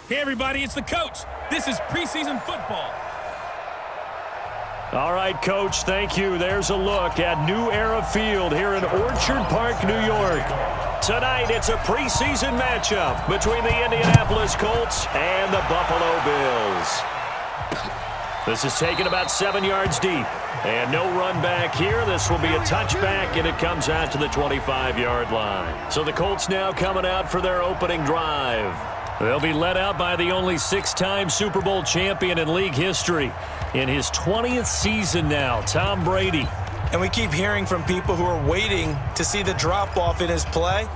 Hey, everybody, it's the coach. This is preseason football. All right, Coach, thank you. There's a look at New Era Field here in Orchard Park, New York. Tonight, it's a preseason matchup between the Indianapolis Colts and the Buffalo Bills. This is taken about 7 yards deep. And no run back here. This will be a touchback, and it comes out to the 25-yard line. So the Colts now coming out for their opening drive. They'll be led out by the only 6-time Super Bowl champion in league history. In his 20th season now, Tom Brady. And we keep hearing from people who are waiting to see the drop-off in his play.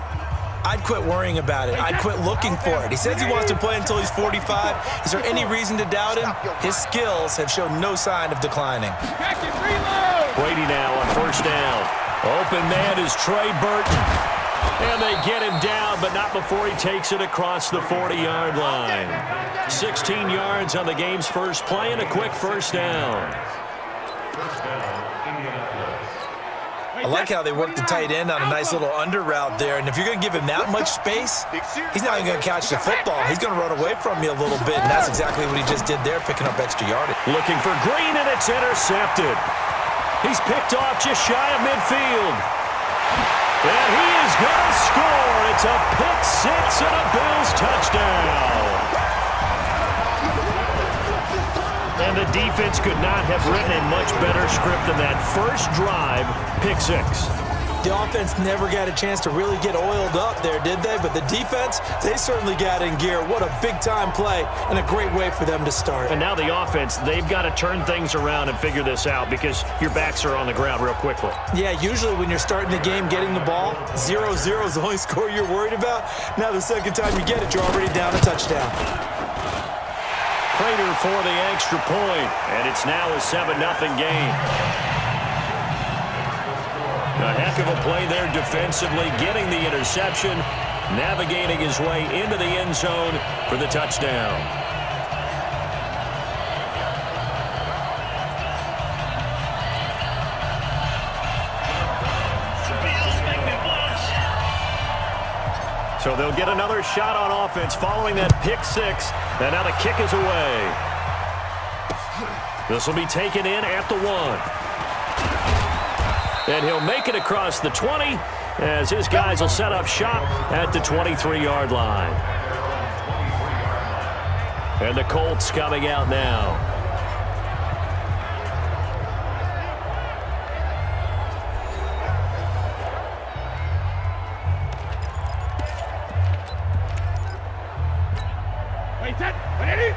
I'd quit worrying about it. I'd quit looking for it. He says he wants to play until he's 45. Is there any reason to doubt him? His skills have shown no sign of declining. Brady now on first down. Open man is Trey Burton. And they get him down, but not before he takes it across the 40-yard line. 16 yards on the game's first play and a quick first down. I like how they work the tight end on a nice little under route there. And if you're going to give him that much space, he's not even going to catch the football. He's going to run away from you a little bit, and that's exactly what he just did there, picking up extra yardage. Looking for Green, and it's intercepted. He's picked off just shy of midfield. And he is going to score. It's a pick six and a Bills touchdown. And the defense could not have written a much better script than that first drive, pick six. The offense never got a chance to really get oiled up there, did they? But the defense, they certainly got in gear. What a big-time play and a great way for them to start. And now the offense, they've got to turn things around and figure this out because your backs are on the ground real quickly. Yeah, usually when you're starting the game getting the ball, 0-0 is the only score you're worried about. Now the second time you get it, you're already down a touchdown. Prater for the extra point, and it's now a 7-0 game. A heck of a play there defensively, getting the interception, navigating his way into the end zone for the touchdown. So they'll get another shot on offense following that pick six, and now the kick is away. This will be taken in at the 1. And he'll make it across the 20 as his guys will set up shop at the 23-yard line. And the Colts coming out now. Wait, that, ready?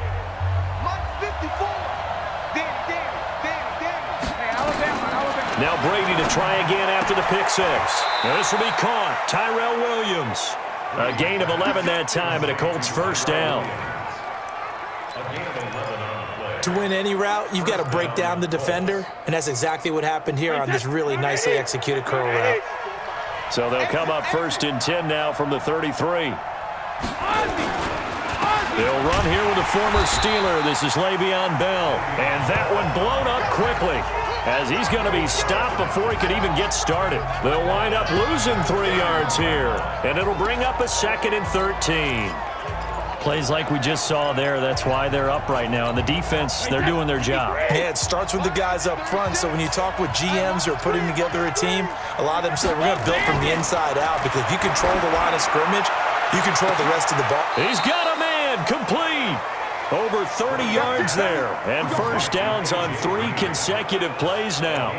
Mark 54. Now Brady to try again after the pick six. Now this will be caught. Tyrell Williams. A gain of 11 that time and a Colts first down. To win any route, you've got to break down the defender, and that's exactly what happened here on this really nicely executed curl route. So they'll come up first and 10 now from the 33. They'll run here with a former Steeler. This is Le'Veon Bell. And that one blown up quickly as he's going to be stopped before he could even get started. They'll wind up losing 3 yards here. And it'll bring up a 2nd and 13. Plays like we just saw there, that's why they're up right now. And the defense, they're doing their job. Yeah, it starts with the guys up front. So when you talk with GMs who are putting together a team, a lot of them say we're going to build from the inside out because if you control the line of scrimmage, you control the rest of the ball. He's got a man complete. Over 30 yards there. And first downs on 3 consecutive plays now.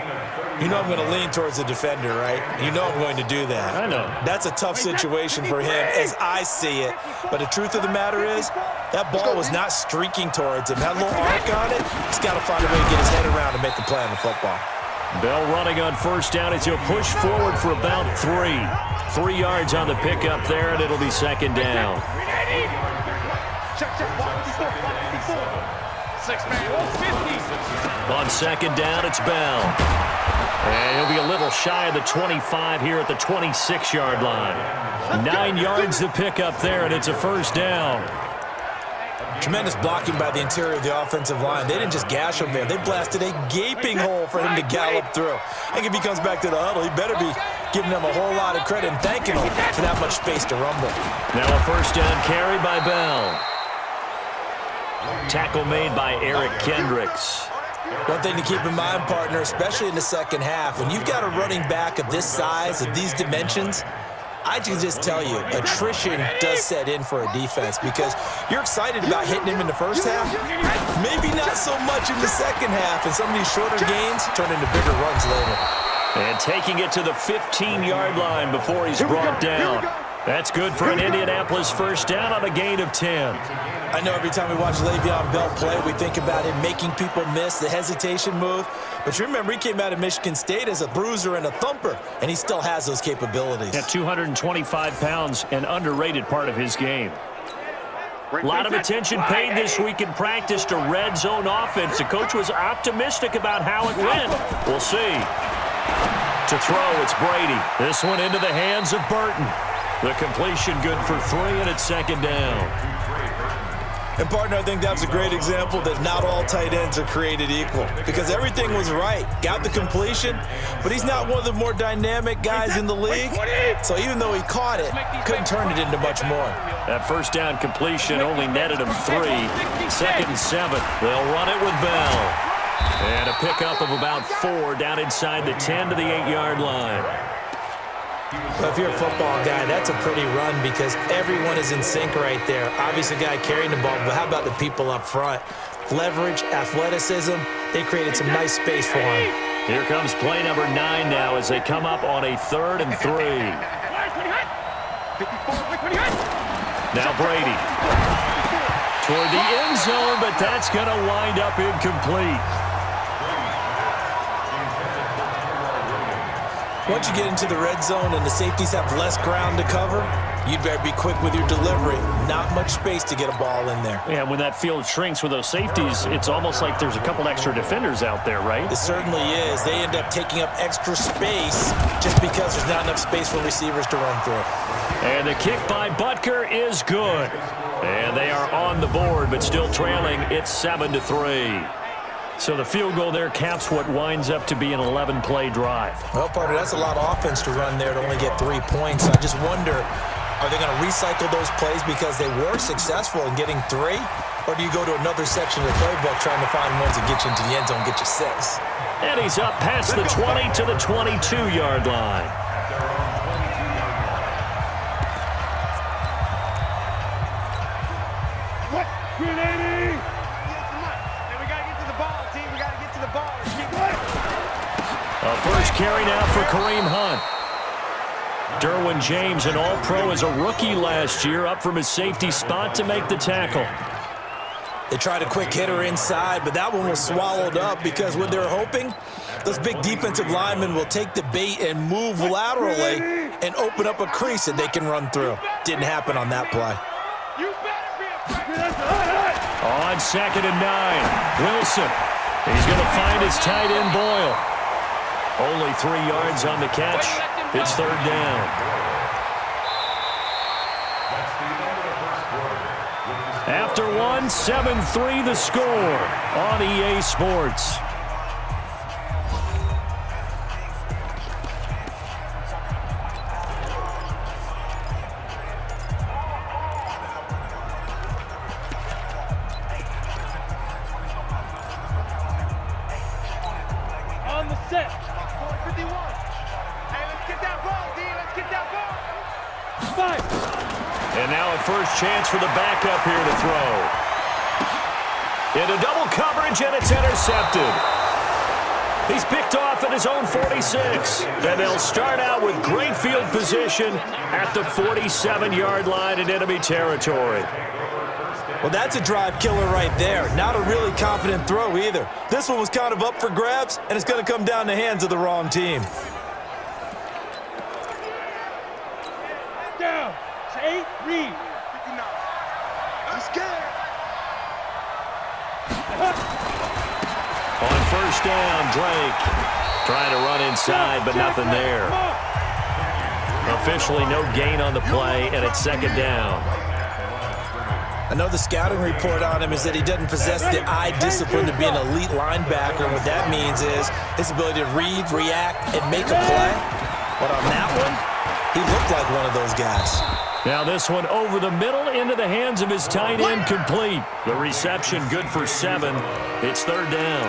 You know I'm going to lean towards the defender, right? You know I'm going to do that. I know. That's a tough situation for him as I see it. But the truth of the matter is, that ball was not streaking towards him. Had a little arc on it. He's got to find a way to get his head around and make the play on the football. Bell running on first down as he'll push forward for about 3. 3 yards on the pickup there, and it'll be 2nd down. On 2nd down, it's Bell. And he'll be a little shy of the 25 here at the 26-yard line. 9 yards to pick up there, and it's a first down. Tremendous blocking by the interior of the offensive line. They didn't just gash him there. They blasted a gaping hole for him to gallop through. I think if he comes back to the huddle, he better be giving them a whole lot of credit and thanking them for that much space to rumble. Now a first down carry by Bell. Tackle made by Eric Kendricks. One thing to keep in mind, partner, especially in the second half, when you've got a running back of this size, of these dimensions, I can just tell you, attrition does set in for a defense because you're excited about hitting him in the first half, maybe not so much in the second half, and some of these shorter gains turn into bigger runs later. And taking it to the 15-yard line before he's brought down. That's good for an Indianapolis first down on a gain of 10. I know every time we watch Le'Veon Bell play, we think about him making people miss the hesitation move. But you remember, he came out of Michigan State as a bruiser and a thumper, and he still has those capabilities. At 225 pounds, an underrated part of his game. A lot of attention paid this week in practice to red zone offense. The coach was optimistic about how it went. We'll see. To throw, it's Brady. This one into the hands of Burton. The completion good for 3, and it's second down. And, partner, I think that was a great example that not all tight ends are created equal because everything was right. Got the completion, but he's not one of the more dynamic guys in the league. So even though he caught it, couldn't turn it into much more. That first down completion only netted him 3. Second and 7. They'll run it with Bell. And a pickup of about 4 down inside the 10 to the 8-yard line. Well, if you're a football guy, that's a pretty run because everyone is in sync right there. Obviously, the guy carrying the ball, but how about the people up front? Leverage, athleticism, they created some nice space for him. Here comes play number 9 now as they come up on a 3rd and 3. Now Brady. Toward the end zone, but that's going to wind up incomplete. Once you get into the red zone and the safeties have less ground to cover, you'd better be quick with your delivery. Not much space to get a ball in there. Yeah, when that field shrinks with those safeties, it's almost like there's a couple extra defenders out there, right? It certainly is. They end up taking up extra space just because there's not enough space for receivers to run through. And the kick by Butker is good. And they are on the board, but still trailing. It's 7-3. So the field goal there caps what winds up to be an 11-play drive. Well, partner, that's a lot of offense to run there to only get 3 points. I just wonder, are they going to recycle those plays because they were successful in getting 3? Or do you go to another section of the playbook trying to find ones that get you into the end zone and get you 6? And he's up past the 20 to the 22-yard line. First carry now for Kareem Hunt. Derwin James, an All-Pro as a rookie last year, up from his safety spot to make the tackle. They tried a quick hitter inside, but that one was swallowed up because what they're hoping, those big defensive linemen will take the bait and move laterally and open up a crease that they can run through. Didn't happen on that play. On 2nd and 9, Wilson. He's going to find his tight end Boyle. Only 3 yards on the catch. It's 3rd down. After 1, 7-3 the score on EA Sports. On the set. 51. Hey, let's get that ball, D. Let's get that ball. 5. And now a first chance for the backup here to throw. Into double coverage, and it's intercepted. He's picked off at his own 46. And they'll start out with great field position at the 47-yard line in enemy territory. Well, that's a drive killer right there. Not a really confident throw either. This one was kind of up for grabs, and it's going to come down the hands of the wrong team. Down. It's 8. Read. 59. I'm scared. On first down, Drake trying to run inside, but nothing there. Officially no gain on the play, and it's 2nd down. I know the scouting report on him is that he doesn't possess the eye discipline to be an elite linebacker. What that means is his ability to read, react, and make a play. But on that one, he looked like one of those guys. Now this one over the middle into the hands of his tight end, complete. The reception good for 7. It's third down.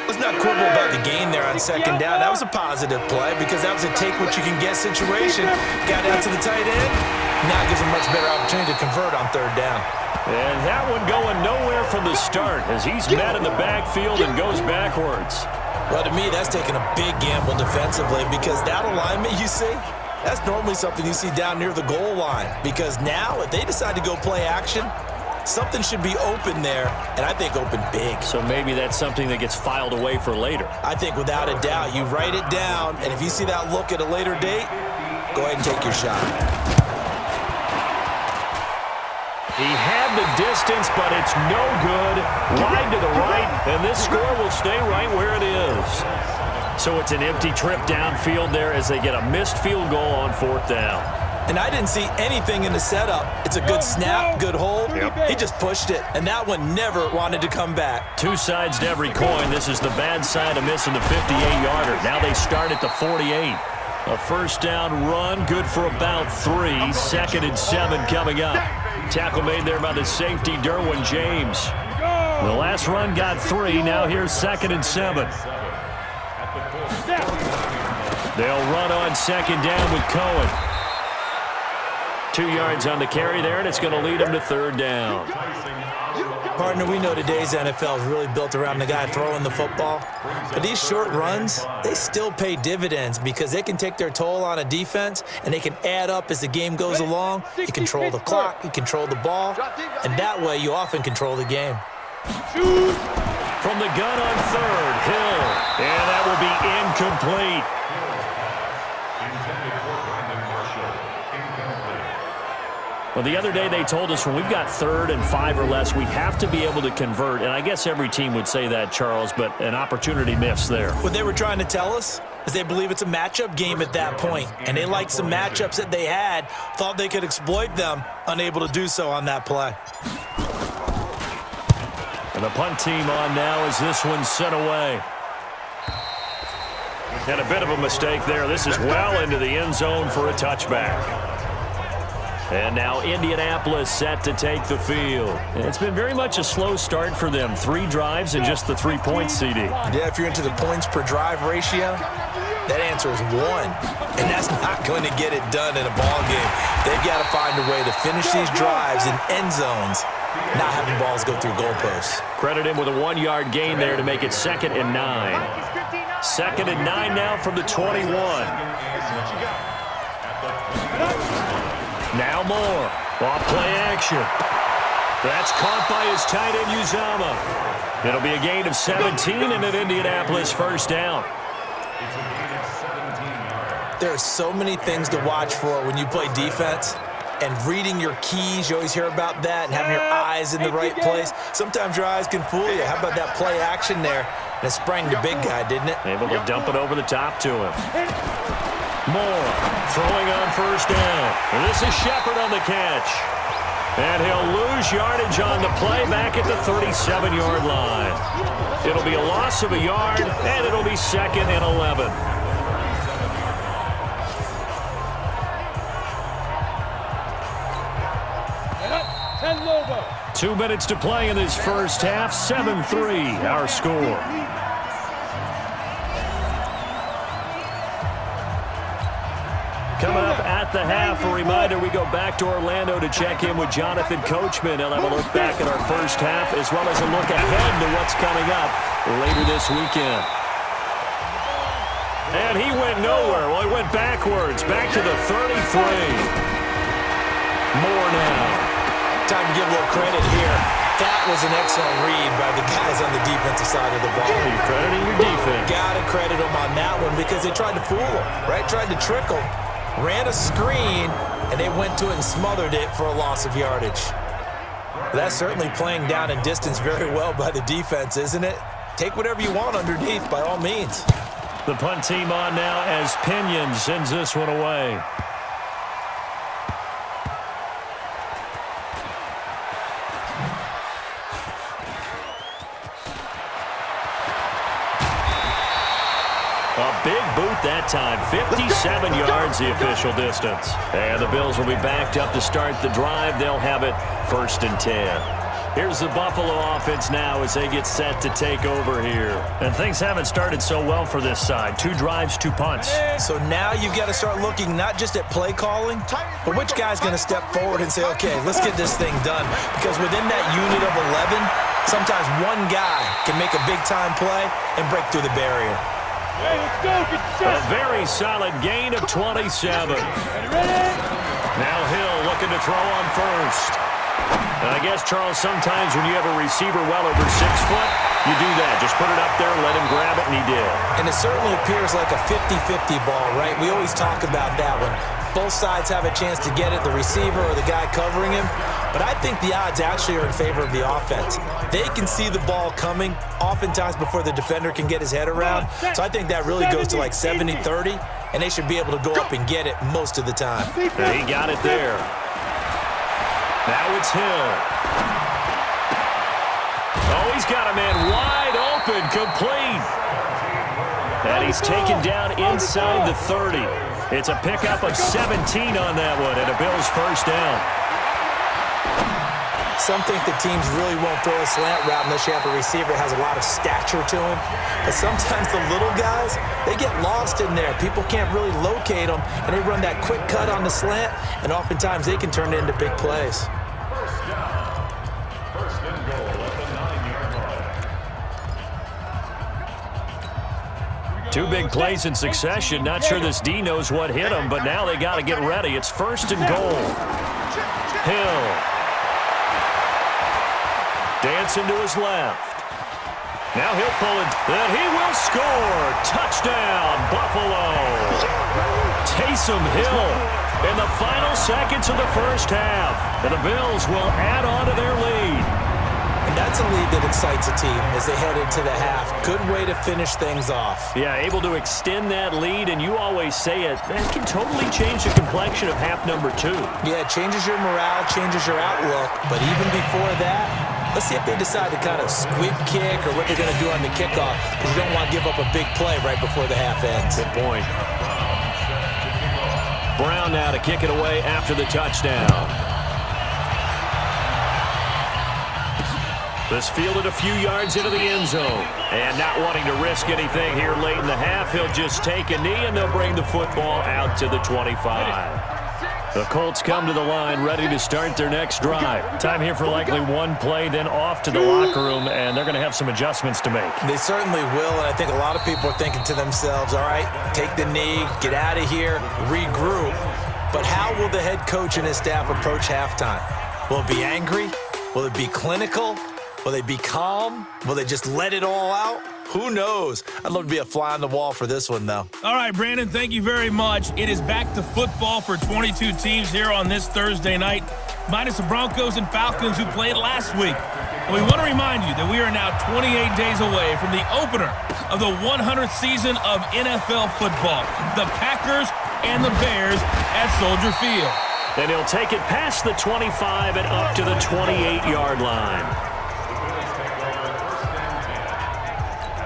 Let's not quibble about the gain there on second down. That was a positive play because that was a take-what-you-can-get situation. Got out to the tight end. Now it gives him a much better opportunity to convert on third down. And that one going nowhere from the start as he's met in the backfield and goes backwards. Well, to me, that's taking a big gamble defensively because that alignment you see, that's normally something you see down near the goal line. Because now, if they decide to go play action, something should be open there, and I think open big. So maybe that's something that gets filed away for later. I think without a doubt, you write it down, and if you see that look at a later date, go ahead and take your shot. He had the distance, but it's no good. Wide to the right, and this score will stay right where it is. So it's an empty trip downfield there as they get a missed field goal on fourth down. And I didn't see anything in the setup. It's a good snap, good hold. He just pushed it, and that one never wanted to come back. Two sides to every coin. This is the bad side of missing the 58-yarder. Now they start at the 48. A first down run, good for about 3. Second and 7 coming up. Tackle made there by the safety, Derwin James. The last run got 3. Now here's second and 7. They'll run on second down with Cohen. 2 yards on the carry there, and it's going to lead them to third down. Partner, we know today's NFL is really built around the guy throwing the football. But these short runs, they still pay dividends because they can take their toll on a defense, and they can add up as the game goes along. You control the clock, you control the ball, and that way you often control the game. From the gun on third, Hill, and that will be incomplete. Well, the other day they told us when we've got third and 5 or less, we have to be able to convert. And I guess every team would say that, Charles, but an opportunity missed there. What they were trying to tell us is they believe it's a matchup game at that point. And they liked some matchups that they had, thought they could exploit them, unable to do so on that play. And the punt team on now as this one's sent away. And a bit of a mistake there. This is well into the end zone for a touchback. And now Indianapolis set to take the field. And it's been very much a slow start for them. 3 drives and just the 3 points, CD. Yeah, if you're into the points per drive ratio, that answer is 1. And that's not going to get it done in a ball game. They've got to find a way to finish these drives in end zones, not having balls go through goalposts. Credit him with a 1-yard gain there to make it second and 9. Second and 9 now from the 21. Now Moore, off play action. That's caught by his tight end, Uzama. It'll be a gain of 17 and an Indianapolis first down. There are so many things to watch for when you play defense. And reading your keys, you always hear about that, and having your eyes in the right place. Sometimes your eyes can fool you. How about that play action there? And it sprang the big guy, didn't it? Able to dump it over the top to him. Moore throwing on first down. And this is Shepard on the catch. And he'll lose yardage on the play back at the 37-yard line. It'll be a loss of a yard, and it'll be second and 11. Lobo. 2 minutes to play in this first half. 7-3, our score. Coming up at the half, a reminder, we go back to Orlando to check in with Jonathan Coachman. He'll have a look back at our first half as well as a look ahead to what's coming up later this weekend. And he went nowhere. Well, he went backwards, back to the 33. More now. Time to give a little credit here. That was an excellent read by the guys on the defensive side of the ball. You're crediting your defense. Got to credit them on that one because they tried to fool them, right? Tried to trick them. Ran a screen, and they went to it and smothered it for a loss of yardage. That's certainly playing down in distance very well by the defense, isn't it? Take whatever you want underneath, by all means. The punt team on now as Pinion sends this one away. A big boot that time. 57 yards the official distance. And the Bills will be backed up to start the drive. They'll have it 1st and 10. Here's the Buffalo offense now as they get set to take over here. And things haven't started so well for this side. 2 drives, 2 punts. So now you've got to start looking not just at play calling, but which guy's going to step forward and say, okay, let's get this thing done. Because within that unit of 11, sometimes one guy can make a big-time play and break through the barrier. Hey, let's go. Get the A very solid gain of 27. Now Hill looking to throw on first. And I guess, Charles, sometimes when you have a receiver well over 6 foot, you do that. Just put it up there, let him grab it, and he did. And it certainly appears like a 50-50 ball, right? We always talk about that one. Both sides have a chance to get it, the receiver or the guy covering him. But I think the odds actually are in favor of the offense. They can see the ball coming oftentimes before the defender can get his head around. So I think that really goes to like 70-30, and they should be able to go up and get it most of the time. And he got it there. Now it's Hill. Oh, he's got a man wide open, complete. And he's taken down inside the 30. It's a pickup of 17 on that one, and a Bills 1st down. Some think the teams really won't throw a slant route unless you have a receiver that has a lot of stature to him. But sometimes the little guys, they get lost in there. People can't really locate them, and they run that quick cut on the slant, and oftentimes they can turn it into big plays. Two big plays in succession. Not sure this D knows what hit him, but now they got to get ready. It's 1st and goal. Hill. Dancing to his left. Now he'll pull it, and he will score. Touchdown, Buffalo. Taysom Hill in the final seconds of the 1st half. And the Bills will add on to their lead. And that's a lead that excites a team as they head into the half. Good way to finish things off. Yeah, able to extend that lead, and you always say it, that can totally change the complexion of half number 2. Yeah, it changes your morale, changes your outlook. But even before that, let's see if they decide to kind of squib kick or what they're going to do on the kickoff, because you don't want to give up a big play right before the half ends. Good point. Brown now to kick it away after the touchdown. This fielded a few yards into the end zone. And not wanting to risk anything here late in the half, he'll just take a knee, and they'll bring the football out to the 25. The Colts come to the line, ready to start their next drive. Time here for likely one play, then off to the locker room, and they're going to have some adjustments to make. They certainly will, and I think a lot of people are thinking to themselves, all right, take the knee, get out of here, regroup. But how will the head coach and his staff approach halftime? Will it be angry? Will it be clinical? Will they be calm? Will they just let it all out? Who knows? I'd love to be a fly on the wall for this one, though. All right, Brandon, thank you very much. It is back to football for 22 teams here on this Thursday night, minus the Broncos and Falcons who played last week. And we want to remind you that we are now 28 days away from the opener of the 100th season of NFL football, the Packers and the Bears at Soldier Field. And he'll take it past the 25 and up to the 28-yard line.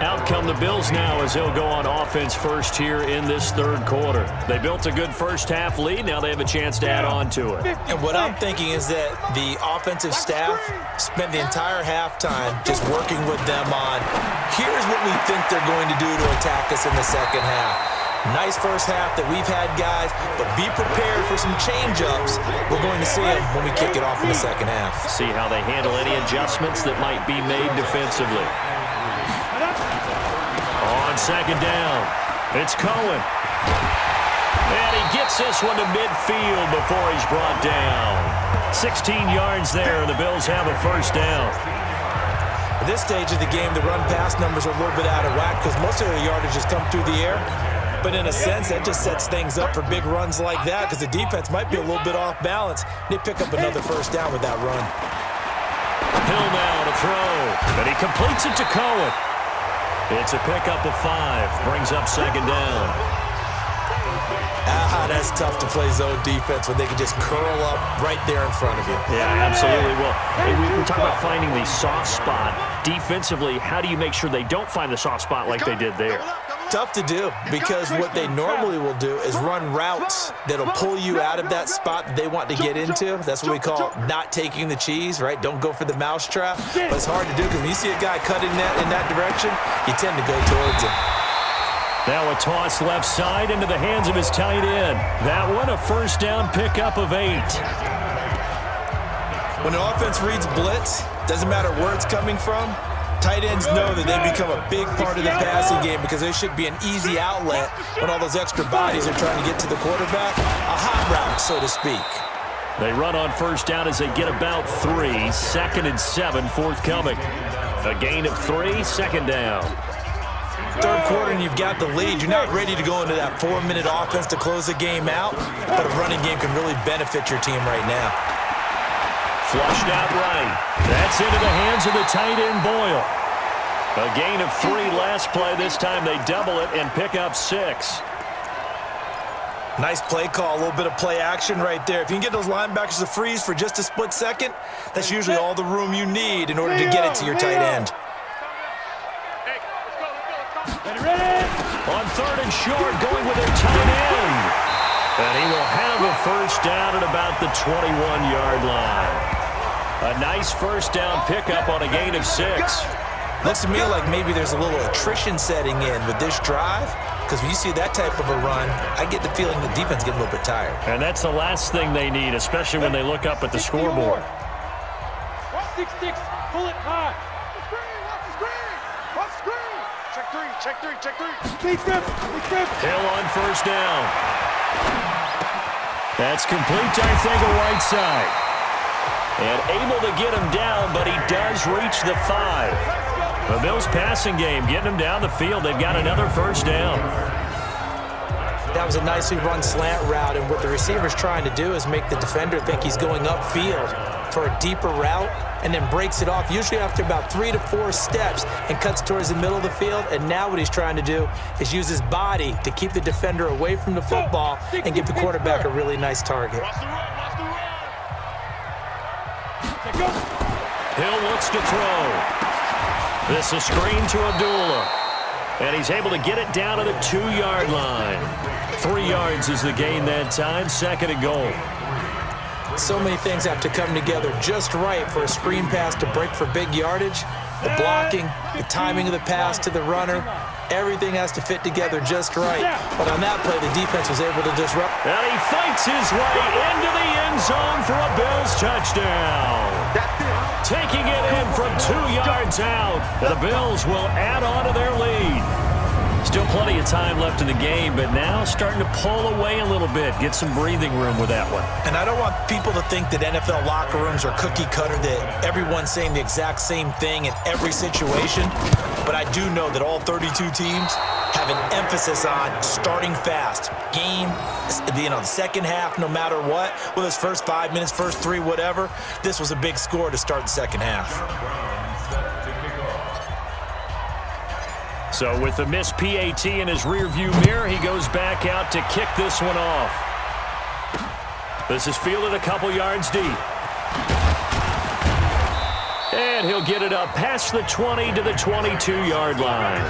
Out come the Bills now as they'll go on offense first here in this 3rd quarter. They built a good 1st half lead. Now they have a chance to add on to it. And what I'm thinking is that the offensive staff spent the entire halftime just working with them on, here's what we think they're going to do to attack us in the 2nd half. Nice 1st half that we've had, guys, but be prepared for some change-ups. We're going to see them when we kick it off in the 2nd half. See how they handle any adjustments that might be made defensively. On 2nd down, it's Cohen. And he gets this one to midfield before he's brought down. 16 yards there, and the Bills have a 1st down. At this stage of the game, the run-pass numbers are a little bit out of whack because most of their yardage has come through the air. But in a sense, that just sets things up for big runs like that because the defense might be a little bit off balance. They pick up another 1st down with that run. Hill now to throw, and he completes it to Cohen. It's a pickup of 5, brings up 2nd down. That's tough to play zone defense when they can just curl up right there in front of you. Yeah, absolutely. Well, we're talking about finding the soft spot. Defensively, how do you make sure they don't find the soft spot like they did there? tough to do because what they normally will do is run routes that'll pull you out of that spot that they want to get into. That's what we call not taking the cheese, right? Don't go for the mousetrap. But it's hard to do because when you see a guy cutting that in that direction, you tend to go towards him. Now a toss left side into the hands of his tight end. That one a first down pickup of 8. When the offense reads blitz, doesn't matter where it's coming from, tight ends know that they become a big part of the passing game because there should be an easy outlet when all those extra bodies are trying to get to the quarterback. A hot route, so to speak. They run on first down as they get about 3. 2nd and 7 forthcoming. A gain of 3, second down. Third quarter and you've got the lead. You're not ready to go into that 4-minute offense to close the game out, but a running game can really benefit your team right now. Flushed out right. That's into the hands of the tight end, Boyle. A gain of 3 last play. This time they double it and pick up 6. Nice play call, a little bit of play action right there. If you can get those linebackers to freeze for just a split second, that's usually all the room you need in order to get it to your tight end. On 3rd and short, going with their tight end. And he will have a first down at about the 21-yard line. A nice first down pickup on a gain of 6. Looks to me like maybe there's a little attrition setting in with this drive, because when you see that type of a run, I get the feeling the defense getting a little bit tired. And that's the last thing they need, especially when they look up at the scoreboard. 6-6, pull it high. Watch the screen. Check 3. Big grip. Hill on first down. That's complete to, I think, a right side. And able to get him down, but he does reach the 5. The Bills passing game, getting him down the field. They've got another first down. That was a nicely run slant route, and what the receiver's trying to do is make the defender think he's going upfield for a deeper route, and then breaks it off, usually after about 3 to 4 steps, and cuts towards the middle of the field. And now what he's trying to do is use his body to keep the defender away from the football and give the quarterback a really nice target. Hill looks to throw. This is screen to Abdullah. And he's able to get it down to the 2-yard line. 3 yards is the gain that time, 2nd and goal. So many things have to come together just right for a screen pass to break for big yardage. The blocking, the timing of the pass to the runner, everything has to fit together just right. But on that play, the defense was able to disrupt. And he fights his way into the end zone for a Bills touchdown. Taking it in from 2 yards out. The Bills will add on to their lead. Still plenty of time left in the game, but now starting to pull away a little bit. Get some breathing room with that one. And I don't want people to think that NFL locker rooms are cookie cutter, that everyone's saying the exact same thing in every situation. But I do know that all 32 teams have an emphasis on starting fast. Game, the second half, no matter what, whether it's first 5 minutes, first 3, whatever. This was a big score to start the second half. So with the missed PAT in his rearview mirror, he goes back out to kick this one off. This is fielded a couple yards deep. And he'll get it up past the 20 to the 22-yard line.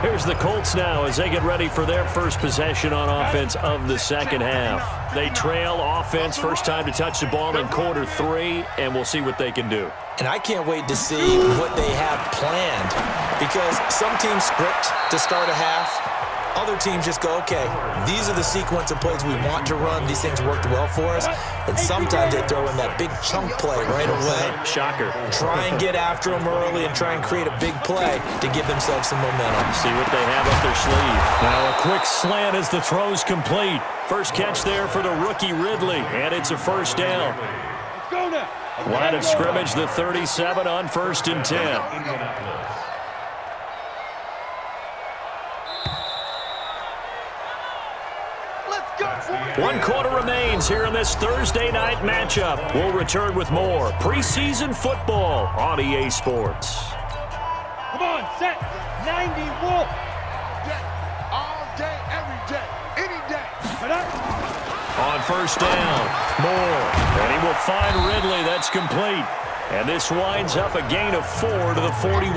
Here's the Colts now as they get ready for their first possession on offense of the second half. They trail offense, first time to touch the ball in quarter 3, and we'll see what they can do. And I can't wait to see what they have planned, because some teams script to start a half. Other teams just go, okay, these are the sequence of plays we want to run. These things worked well for us. And sometimes they throw in that big chunk play right away. Shocker. Try and get after them early and try and create a big play to give themselves some momentum. See what they have up their sleeve. Now a quick slant as the throw's complete. First catch there for the rookie Ridley, and it's a first down. Go now. Line of scrimmage, the 37 on 1st and 10. One quarter remains here in this Thursday night matchup. We'll return with more preseason football on EA Sports. Come on, set. 90 Wolf. All day, every day, any day. On first down, Moore. And he will find Ridley. That's complete. And this winds up a gain of 4 to the 41.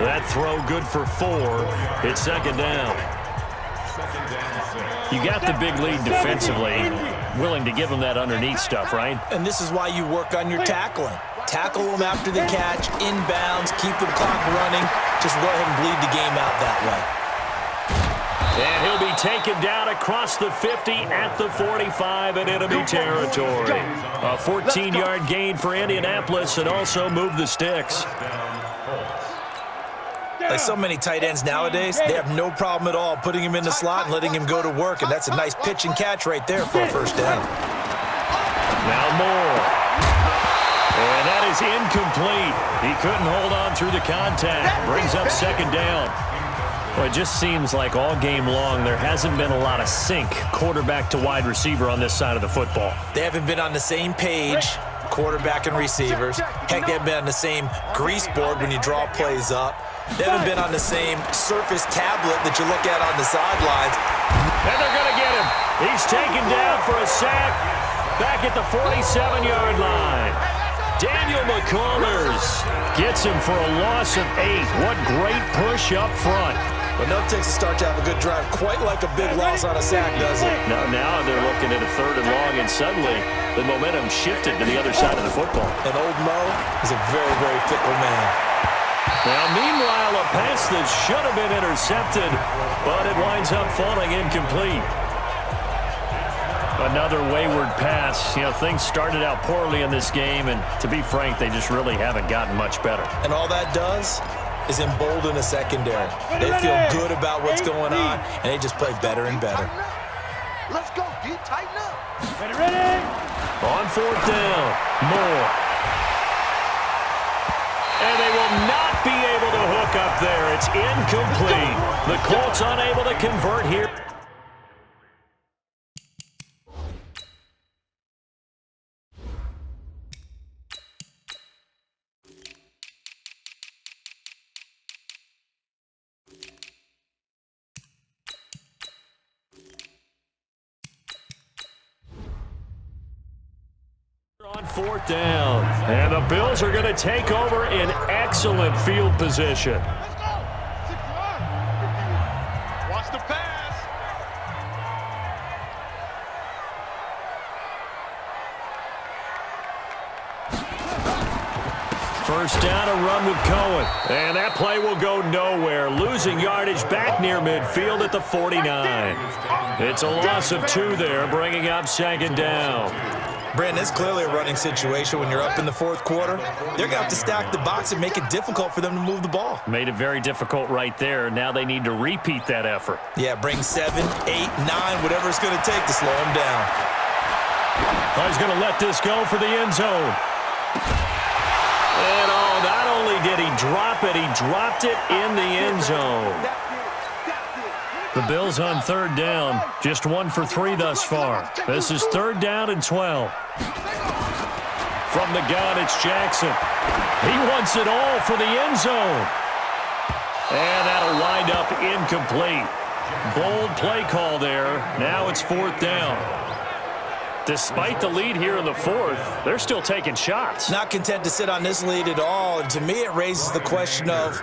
That throw good for 4. It's second down. You got the big lead defensively. Willing to give them that underneath stuff, right? And this is why you work on your tackling. Tackle them after the catch, inbounds, keep the clock running. Just go ahead and bleed the game out that way. And he'll be taken down across the 50 at the 45 in enemy territory. A 14-yard gain for Indianapolis and also moved the sticks. Like so many tight ends nowadays, they have no problem at all putting him in the slot and letting him go to work. And that's a nice pitch and catch right there for a first down. Now Moore. And that is incomplete. He couldn't hold on through the contact. Brings up second down. Well, it just seems like all game long there hasn't been a lot of sync quarterback to wide receiver on this side of the football. They haven't been on the same page, quarterback and receivers. Heck, they haven't been on the same grease board when you draw plays up. They haven't been on the same surface tablet that you look at on the sidelines. And they're going to get him. He's taken down for a sack back at the 47-yard line. Daniel McCullers gets him for a loss of 8. What great push up front. But enough takes a start to have a good drive, quite like a big loss on a sack, does it? Now they're looking at a 3rd and long, and suddenly the momentum shifted to the other side of the football. And old Mo is a very, very fickle man. Now, meanwhile, a pass that should have been intercepted, but it winds up falling incomplete. Another wayward pass. You know, things started out poorly in this game, and to be frank, they just really haven't gotten much better. And all that does is embolden a secondary. They feel good about what's going on, and they just play better and better. Let's go, D. Tighten up. Ready? On 4th down, Moore. And they will not be able to hook up there. It's incomplete. The Colts unable to convert here. On 4th down, and the Bills are going to take over in excellent field position. Let's go. 6-1. Watch the pass. First down, a run with Cohen, and that play will go nowhere, losing yardage back near midfield at the 49. It's a loss of 2 there, bringing up second down. Brandon, it's clearly a running situation when you're up in the 4th quarter. They're going to have to stack the box and make it difficult for them to move the ball. Made it very difficult right there. Now they need to repeat that effort. Yeah, bring 7, 8, 9, whatever it's going to take to slow them down. He's going to let this go for the end zone. And not only did he drop it, he dropped it in the end zone. The Bills on 3rd down, just 1 for 3 thus far. This is 3rd down and 12. From the gun, it's Jackson. He wants it all for the end zone. And that'll wind up incomplete. Bold play call there. Now it's 4th down. Despite the lead here in the 4th, they're still taking shots. Not content to sit on this lead at all. And to me, it raises the question of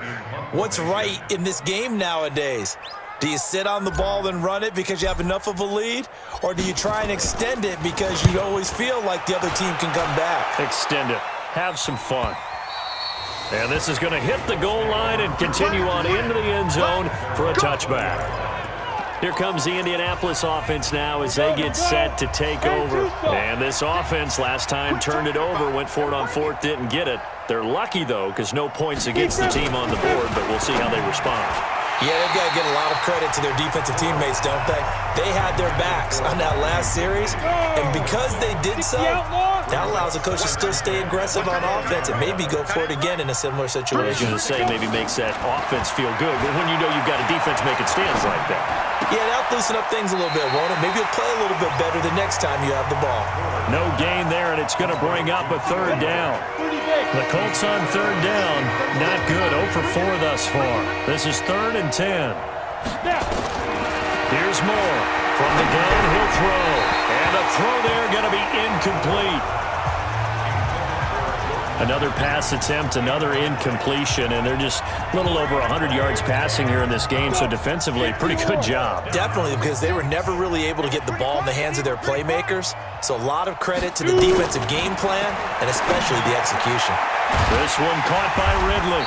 what's right in this game nowadays. Do you sit on the ball and run it because you have enough of a lead? Or do you try and extend it because you always feel like the other team can come back? Extend it. Have some fun. And this is going to hit the goal line and continue on into the end zone for a touchback. Here comes the Indianapolis offense now as they get set to take over. And this offense last time turned it over, went for it on 4th, didn't get it. They're lucky, though, because no points against the team on the board, but we'll see how they respond. Yeah, they've got to get a lot of credit to their defensive teammates, don't they? They had their backs on that last series, and because they did so, that allows the coach to still stay aggressive on offense and maybe go for it again in a similar I was situation. going to say maybe makes that offense feel good, but when you know you've got a defense making stands like that. Yeah, that'll loosen up things a little bit, won't it? Maybe you'll play a little bit better the next time you have the ball. No gain there, and it's going to bring up a 3rd down. The Colts on 3rd down, not good, 0 for 4 thus far. This is 3rd and 10. Here's Moore. From the gun, he'll throw. And the throw there going to be incomplete. Another pass attempt, another incompletion, and they're just a little over 100 yards passing here in this game, so defensively, pretty good job. Definitely, because they were never really able to get the ball in the hands of their playmakers, so a lot of credit to the defensive game plan and especially the execution. This one caught by Ridley.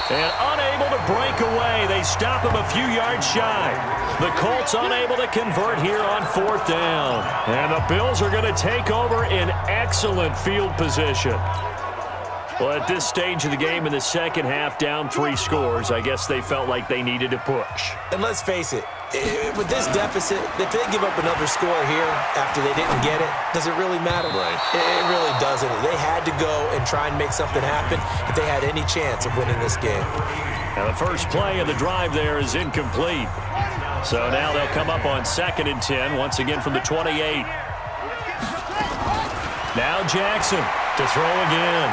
And unable to break away. They stop him a few yards shy. The Colts unable to convert here on 4th down. And the Bills are going to take over in excellent field position. Well, at this stage of the game in the second half, down 3 scores, I guess they felt like they needed to push. And let's face it, with this deficit, if they give up another score here after they didn't get it, does it really matter? Right. It really doesn't. They had to go and try and make something happen if they had any chance of winning this game. Now the first play of the drive there is incomplete. So now they'll come up on 2nd and 10, once again from the 28. Now Jackson to throw again.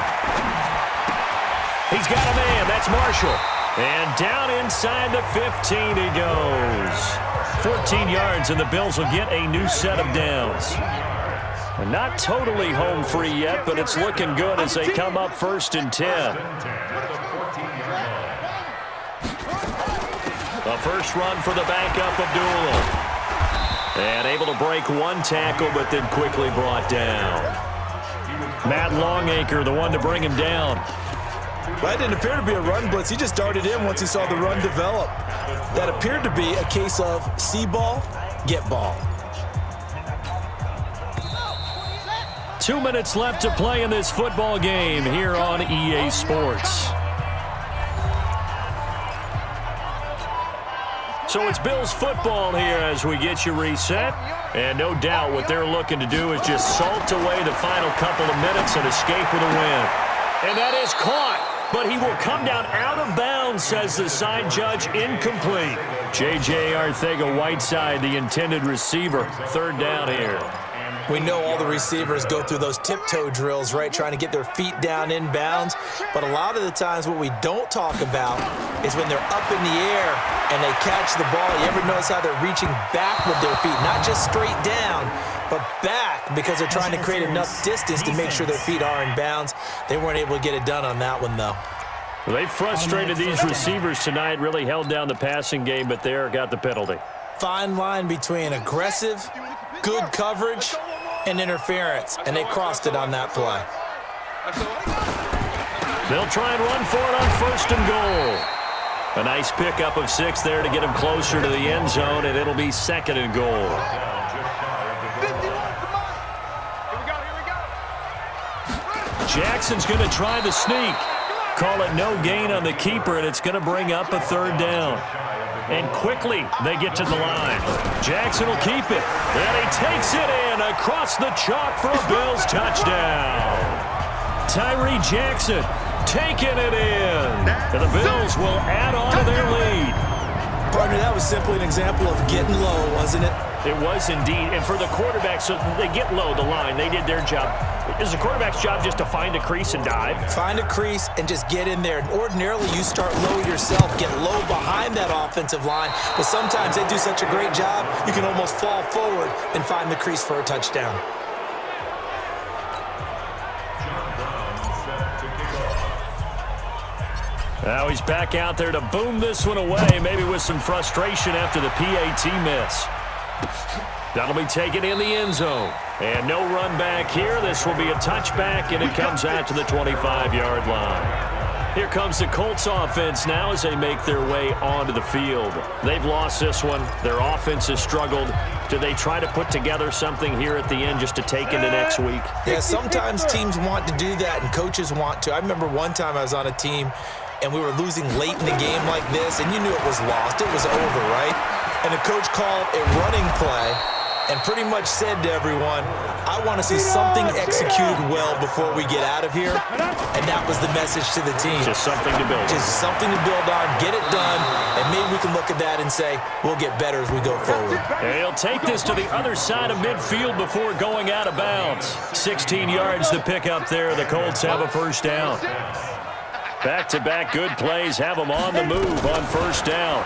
He's got a man. That's Marshall. And down inside the 15 he goes. 14 yards, and the Bills will get a new set of downs. And not totally home free yet, but it's looking good as they come up 1st and 10. The first run for the backup, Abdullah. And able to break 1 tackle, but then quickly brought down. Matt Longacre, the one to bring him down. Well, it didn't appear to be a run blitz. He just darted in once he saw the run develop. That appeared to be a case of see ball, get ball. 2 minutes left to play in this football game here on EA Sports. So it's Bills football here as we get you reset. And no doubt what they're looking to do is just salt away the final couple of minutes and escape with a win. And that is caught. But he will come down out of bounds, says the side judge, incomplete. J.J. Arcega-Whiteside, the intended receiver. 3rd down here. We know all the receivers go through those tiptoe drills, right, trying to get their feet down in bounds. But a lot of the times what we don't talk about is when they're up in the air and they catch the ball. You ever notice how they're reaching back with their feet, not just straight down, but back, because they're trying to create enough distance to make sure their feet are in bounds. They weren't able to get it done on that one, though. Well, they frustrated these receivers tonight, really held down the passing game, but there got the penalty. Fine line between aggressive, good coverage, and interference, and they crossed it on that play. They'll try and run for it on 1st and goal. A nice pickup of 6 there to get him closer to the end zone, and it'll be 2nd and goal. Jackson's going to try the sneak. Call it no gain on the keeper, and it's going to bring up a 3rd down. And quickly, they get to the line. Jackson will keep it. And he takes it in across the chalk for a Bills touchdown. Tyree Jackson taking it in. And the Bills will add on to their lead. Partner, that was simply an example of getting low, wasn't it? It was indeed. And for the quarterback, so they get low the line. They did their job. Is the quarterback's job just to find a crease and dive? Find a crease and just get in there. And ordinarily, you start low yourself, get low behind that offensive line. But sometimes they do such a great job, you can almost fall forward and find the crease for a touchdown. Now he's back out there to boom this one away, maybe with some frustration after the PAT miss. That'll be taken in the end zone. And no run back here. This will be a touchback, and it comes out to the 25-yard line. Here comes the Colts offense now as they make their way onto the field. They've lost this one. Their offense has struggled. Do they try to put together something here at the end just to take into next week? Yeah, sometimes teams want to do that, and coaches want to. I remember one time I was on a team, and we were losing late in the game like this, and you knew it was lost. It was over, right? And the coach called a running play and pretty much said to everyone, I want to see something executed well before we get out of here. And that was the message to the team. Just something to build on. Just something to build on, get it done, and maybe we can look at that and say, we'll get better as we go forward. And he'll take this to the other side of midfield before going out of bounds. 16 yards to pick up there. The Colts have a 1st down. Back-to-back good plays have them on the move on 1st down.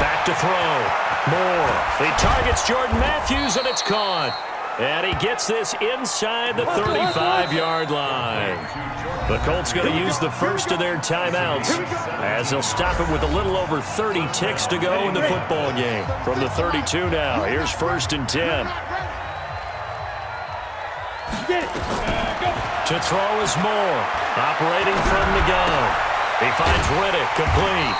Back to throw. Moore. He targets Jordan Matthews, and it's caught. And he gets this inside the 35-yard line. The Colts going to use the first of their timeouts as they'll stop it with a little over 30 ticks to go in the football game. From the 32 now, here's 1st and 10. To throw is Moore, operating from the gun. He finds Riddick complete.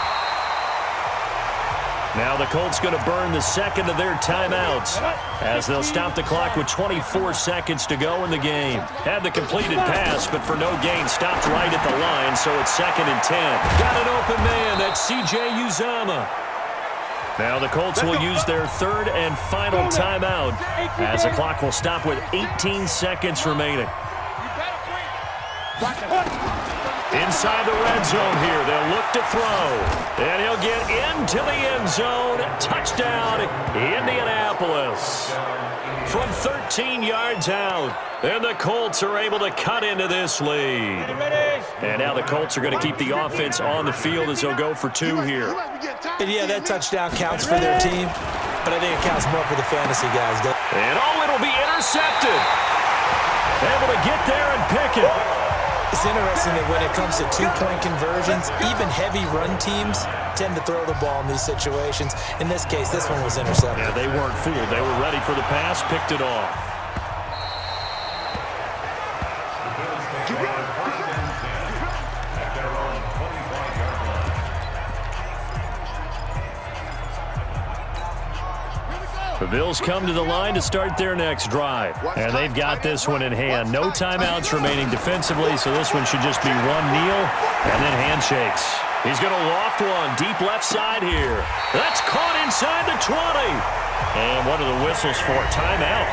Now the Colts going to burn the second of their timeouts as they'll stop the clock with 24 seconds to go in the game. Had the completed pass, but for no gain, stopped right at the line, so it's 2nd and 10. Got an open man, that's C.J. Uzomah. Now the Colts will use their 3rd and final timeout as the clock will stop with 18 seconds remaining. Inside the red zone here, they'll look to throw. And he'll get into the end zone. Touchdown, Indianapolis. From 13 yards out. And the Colts are able to cut into this lead. And now the Colts are going to keep the offense on the field as they'll go for 2 here. And yeah, that touchdown counts for their team, but I think it counts more for the fantasy guys. And it'll be intercepted. Able to get there and pick it. It's interesting that when it comes to 2-point conversions, even heavy run teams tend to throw the ball in these situations. In this case, this one was intercepted. Yeah, they weren't fooled. They were ready for the pass, picked it off. The Bills come to the line to start their next drive. And they've got this one in hand. No timeouts remaining defensively, so this one should just be one kneel and then handshakes. He's going to loft one deep left side here. That's caught inside the 20. And what are the whistles for? Timeout.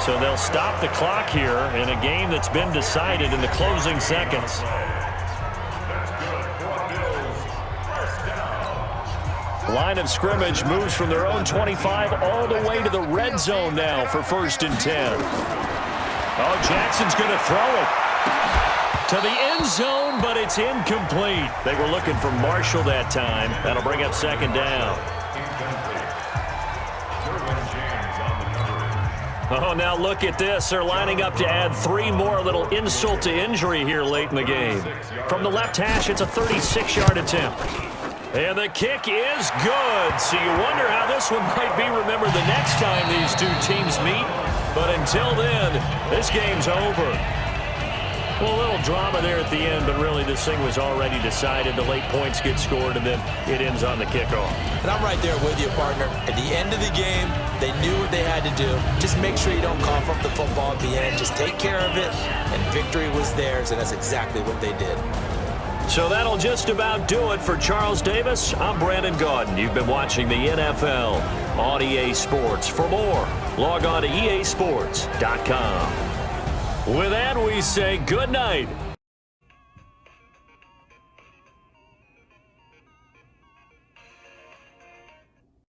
So they'll stop the clock here in a game that's been decided in the closing seconds. Line of scrimmage moves from their own 25 all the way to the red zone now for 1st and 10. Oh, Jackson's going to throw it to the end zone, but it's incomplete. They were looking for Marshall that time. That'll bring up 2nd down. Oh, now look at this. They're lining up to add 3 more. A little insult to injury here late in the game. From the left hash, it's a 36-yard attempt. And the kick is good. So you wonder how this one might be remembered the next time these two teams meet. But until then, this game's over. Well, a little drama there at the end, but really this thing was already decided. The late points get scored, and then it ends on the kickoff. And I'm right there with you, partner. At the end of the game, they knew what they had to do. Just make sure you don't cough up the football at the end. Just take care of it, and victory was theirs, and that's exactly what they did. So that'll just about do it for Charles Davis. I'm Brandon Gaudin. You've been watching the NFL on EA Sports. For more, log on to easports.com. With that, we say good night